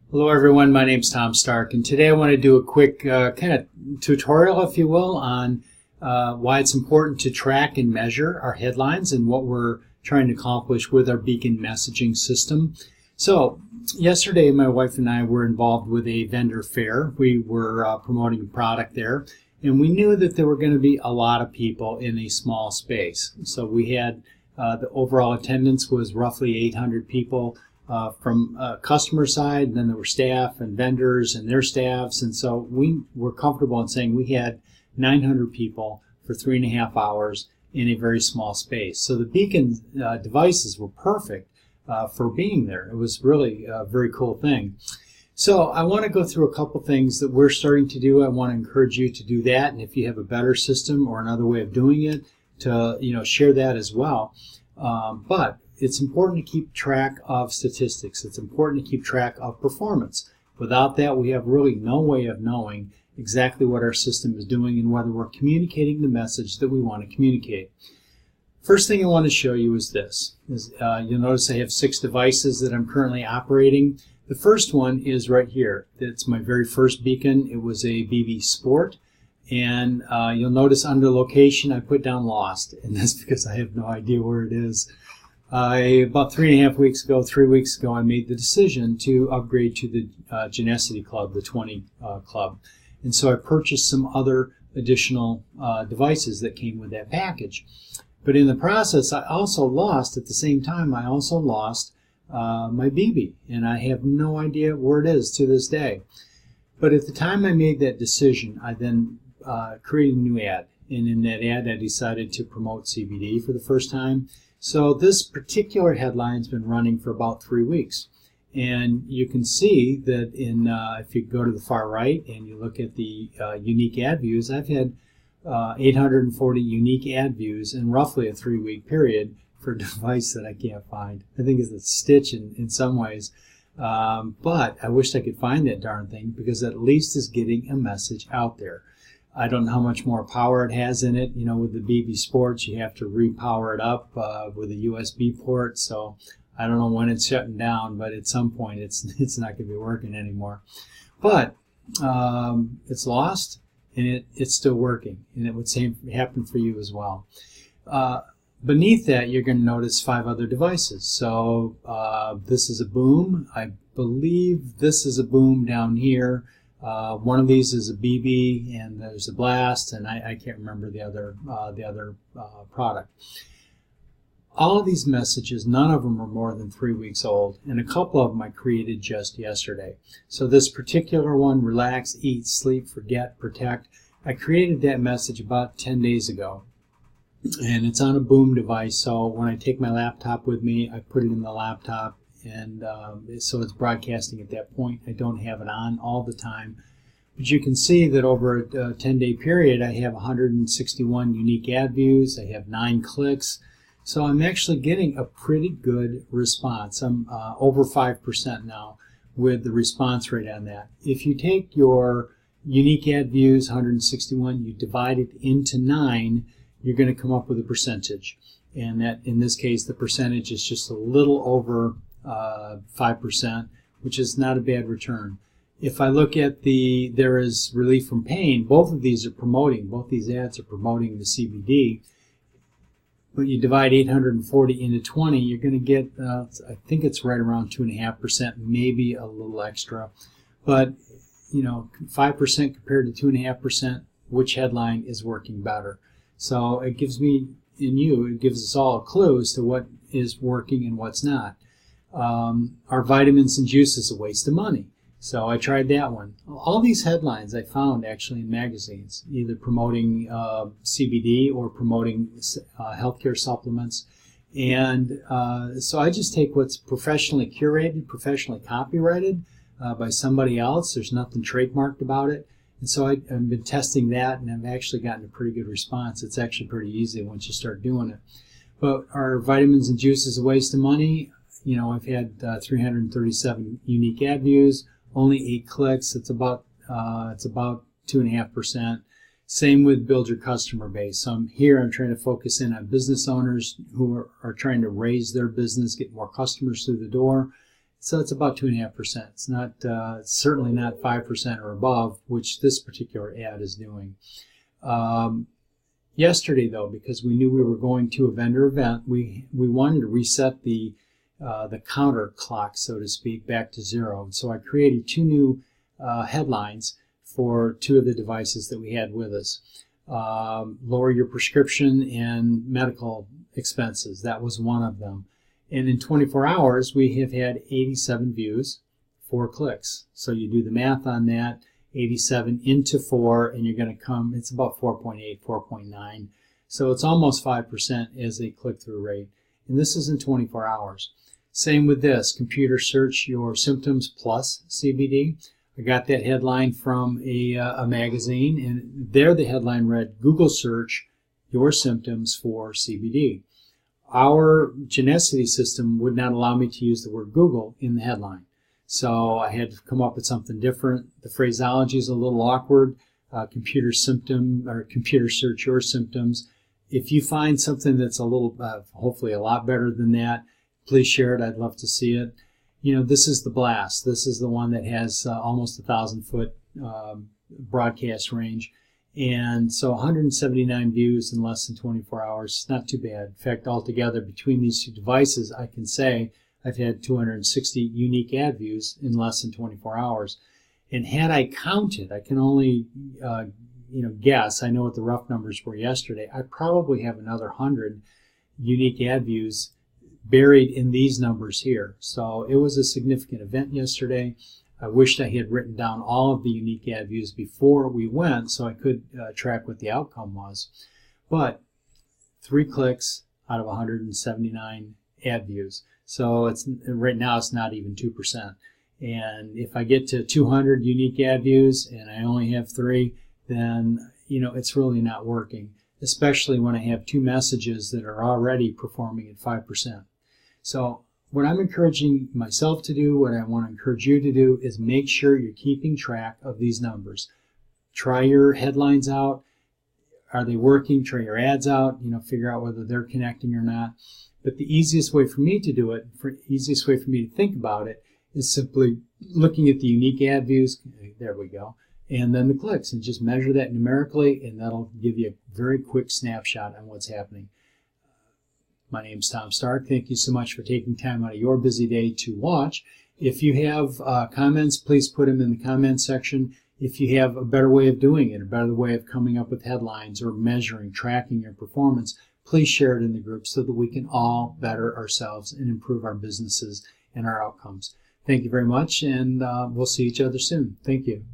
Hello everyone, my name's Tom Stark, and today I want to do a quick kind of tutorial, if you will, on why it's important to track and measure our headlines and what we're trying to accomplish with our Beacon messaging system. So yesterday my wife and I were involved with a vendor fair. We were promoting a product there, and we knew that there were going to be a lot of people in a small space. So we had the overall attendance was roughly 800 people. From customer side, and then there were staff and vendors and their staffs, and so we were comfortable in saying we had 900 people for 3.5 hours in a very small space. So the Beacon devices were perfect for being there. It was really a very cool thing. So I want to go through a couple things that we're starting to do. I want to encourage you to do that, and if you have a better system or another way of doing it, to share that as well. But it's important to keep track of statistics. It's important to keep track of performance. Without that, we have really no way of knowing exactly what our system is doing and whether we're communicating the message that we want to communicate. First thing I want to show you is this. You'll notice I have 6 devices that I'm currently operating. The first one is right here. It's my very first Beacon. It was a BB Sport. And you'll notice under location I put down lost, and that's because I have no idea where it is. About 3 weeks ago, I made the decision to upgrade to the Genesity Club, the 20 Club. And so I purchased some other additional devices that came with that package. But in the process, I also lost, at the same time, my BB. And I have no idea where it is to this day. But at the time I made that decision, I then created a new ad. And in that ad, I decided to promote CBD for the first time. So this particular headline's been running for about 3 weeks. And you can see that if you go to the far right and you look at the unique ad views, I've had 840 unique ad views in roughly a 3-week period for a device that I can't find. I think it's a stitch in some ways. But I wish I could find that darn thing, because at least it's getting a message out there. I don't know how much more power it has in it. With the BB Sports, you have to repower it up with a USB port. So I don't know when it's shutting down, but at some point it's not going to be working anymore. But it's lost, and it's still working, and it would happen for you as well. Beneath that, you're going to notice 5 other devices. So this is a boom. I believe this is a boom down here. One of these is a BB, and there's a Blast, and I can't remember the other product. All of these messages, none of them are more than 3 weeks old, and a couple of them I created just yesterday. So this particular one, relax, eat, sleep, forget, protect, I created that message about 10 days ago. And it's on a boom device, so when I take my laptop with me, I put it in the laptop, and so it's broadcasting at that point. I don't have it on all the time. But you can see that over a 10-day period, I have 161 unique ad views. I have 9 clicks. So I'm actually getting a pretty good response. I'm over 5% now with the response rate on that. If you take your unique ad views, 161, you divide it into 9, you're going to come up with a percentage. And that, in this case, the percentage is just a little over 5%, which is not a bad return. If I look at there is relief from pain, both these ads are promoting the CBD, but you divide 840 into 20, you're going to get, I think it's right around 2.5%, maybe a little extra. But, 5% compared to 2.5%, which headline is working better? So it gives me and you, it gives us all a clue as to what is working and what's not. Our vitamins and juice is a waste of money. So I tried that one. All these headlines I found actually in magazines, either promoting CBD or promoting healthcare supplements. And so I just take what's professionally curated, professionally copyrighted by somebody else. There's nothing trademarked about it. And so I've been testing that, and I've actually gotten a pretty good response. It's actually pretty easy once you start doing it. But our vitamins and juice is a waste of money. I've had 337 unique ad views, only 8 clicks. It's about 2.5%. Same with build your customer base. So I'm trying to focus in on business owners who are trying to raise their business, get more customers through the door. So it's about 2.5%. It's not certainly not 5% or above, which this particular ad is doing. Yesterday, though, because we knew we were going to a vendor event, we wanted to reset the counter clock, so to speak, back to 0. And so I created 2 new headlines for 2 of the devices that we had with us. Lower your prescription and medical expenses. That was one of them. And in 24 hours, we have had 87 views, 4 clicks. So you do the math on that, 87 into 4, and you're going to come, it's about 4.8, 4.9. So it's almost 5% as a click-through rate. And this is in 24 hours. Same with this, computer search your symptoms plus CBD. I got that headline from a magazine, and there the headline read, Google search your symptoms for CBD. Our Genesity system would not allow me to use the word Google in the headline. So I had to come up with something different. The phraseology is a little awkward. Computer search your symptoms. If you find something that's a little, hopefully a lot better than that, please share it. I'd love to see it. You know, this is the blast. This is the one that has almost 1,000-foot broadcast range. And so 179 views in less than 24 hours, not too bad. In fact, altogether, between these 2 devices, I can say I've had 260 unique ad views in less than 24 hours. And had I counted, I can only guess, I know what the rough numbers were yesterday, I probably have another 100 unique ad views buried in these numbers here. So it was a significant event yesterday. I wished I had written down all of the unique ad views before we went so I could track what the outcome was. But 3 clicks out of 179 ad views. So right now it's not even 2%. And if I get to 200 unique ad views and I only have 3, then it's really not working, especially when I have 2 messages that are already performing at 5%. So what I'm encouraging myself to do, what I want to encourage you to do, is make sure you're keeping track of these numbers. Try your headlines out. Are they working? Try your ads out. Figure out whether they're connecting or not. But the easiest way for me to do it, easiest way for me to think about it, is simply looking at the unique ad views. There we go. And then the clicks, and just measure that numerically, and that'll give you a very quick snapshot on what's happening. My name's Tom Stark. Thank you so much for taking time out of your busy day to watch. If you have comments, please put them in the comment section. If you have a better way of doing it, a better way of coming up with headlines or measuring, tracking your performance, please share it in the group so that we can all better ourselves and improve our businesses and our outcomes. Thank you very much, and we'll see each other soon. Thank you.